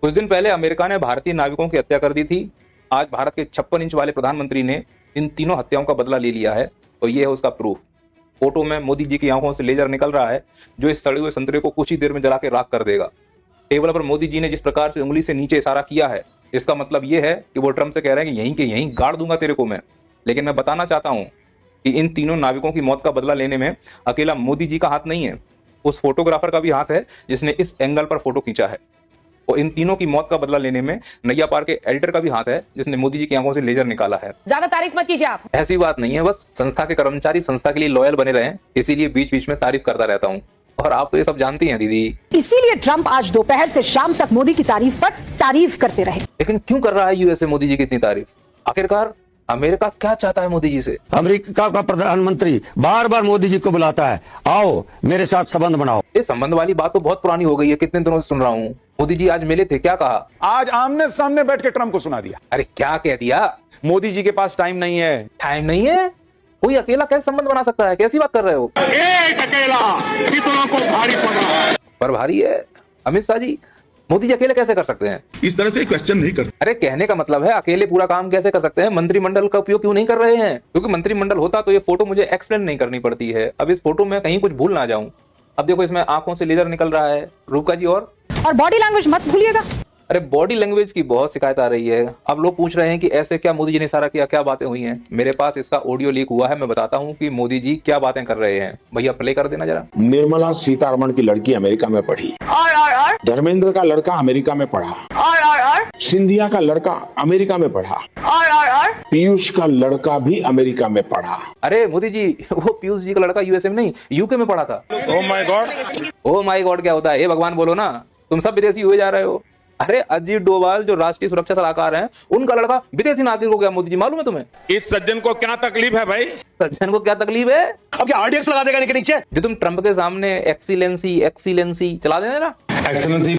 कुछ दिन पहले अमेरिका ने भारतीय नाविकों की हत्या कर दी थी। आज भारत के 56 इंच वाले प्रधानमंत्री ने इन तीनों हत्याओं का बदला ले लिया है और ये है उसका प्रूफ। फोटो में मोदी जी की आंखों से लेजर निकल रहा है जो इस सड़े हुए संतरे को कुछ ही देर में जला के राख कर देगा। टेबल पर मोदी जी ने जिस प्रकार से उंगली से नीचे इशारा किया है, इसका मतलब ये है कि वो ट्रंप से कह रहे हैं कि यहीं के यहीं गाड़ दूंगा तेरे को मैं। लेकिन मैं बताना चाहता हूं कि इन तीनों नाविकों की मौत का बदला लेने में अकेला मोदी जी का हाथ नहीं है, उस फोटोग्राफर का भी हाथ है जिसने इस एंगल पर फोटो खींचा है। और इन तीनों की मौत का बदला लेने में नैया पार के एडिटर का भी हाथ है जिसने मोदी जी की आंखों से लेजर निकाला है। ज्यादा तारीफ मत कीजिए आप। ऐसी बात नहीं है, बस संस्था के कर्मचारी संस्था के लिए लॉयल बने रहे, इसीलिए बीच बीच में तारीफ करता रहता हूँ। और आप तो ये सब जानती हैं दीदी। इसीलिए ट्रंप आज दोपहर से शाम तक मोदी की तारीफ पर तारीफ करते रहे। लेकिन क्यों कर रहा है यूएसए मोदी जी की इतनी तारीफ? आखिरकार अमेरिका क्या चाहता है मोदी जी से? अमेरिका का प्रधानमंत्री बार बार मोदी जी को बुलाता है, आओ मेरे साथ संबंध बनाओ। ये संबंध वाली बात तो बहुत पुरानी हो गई है, कितने दिनों से सुन रहा हूँ। मोदी जी आज मिले थे, क्या कहा? आज आमने सामने बैठ के ट्रंप को सुना दिया। अरे क्या कह दिया? मोदी जी के पास टाइम नहीं है। टाइम नहीं है? कोई अकेला कैसे संबंध बना सकता है? कैसी बात कर रहे हो? एक अकेला कितनों को भारी पड़ रहा है। पर भारी है अमित शाह जी, मोदी जी अकेले कैसे कर सकते हैं? इस तरह से क्वेश्चन नहीं करते। अरे कहने का मतलब है अकेले पूरा काम कैसे कर सकते हैं? मंत्रिमंडल का उपयोग क्यों नहीं कर रहे हैं? क्योंकि मंत्रिमंडल होता तो ये फोटो मुझे एक्सप्लेन नहीं करनी पड़ती है। अब इस फोटो में कहीं कुछ भूल ना जाऊं। अब देखो इसमें आंखों से लेजर निकल रहा है, रूपा जी, और बॉडी लैंग्वेज मत भूलिएगा। अरे बॉडी लैंग्वेज की बहुत शिकायत आ रही है। अब लोग पूछ रहे हैं कि ऐसे क्या मोदी जी ने इशारा किया, क्या बातें हुई हैं? मेरे पास इसका ऑडियो लीक हुआ है, मैं बताता हूं कि मोदी जी क्या बातें कर रहे हैं। भैया प्ले कर देना जरा। निर्मला सीतारमण की लड़की अमेरिका में पढ़ी, और धर्मेंद्र का लड़का अमेरिका में पढ़ा, और सिंधिया का लड़का अमेरिका में पढ़ा, और पीयूष का लड़का भी अमेरिका में पढ़ा। अरे मोदी जी, वो पीयूष जी का लड़का यूएसए में नहीं यूके में पढ़ा था। Oh my God. Oh my God क्या होता है? हे भगवान बोलो ना, तुम सब विदेशी हुए जा रहे हो। अरे अजीत डोभाल जो राष्ट्रीय सुरक्षा सलाहकार हैं, उनका लड़का विदेशी नागरिक हो गया मोदी जी, मालूम है तुम्हें? इस सज्जन को क्या तकलीफ है भाई? सज्जन को क्या तकलीफ है? अब क्या आरडीएक्स लगा देगा नीचे? जो तुम ट्रंप के सामने एक्सीलेंसी एक्सीलेंसी चला देना ना। एक्सेलेंसी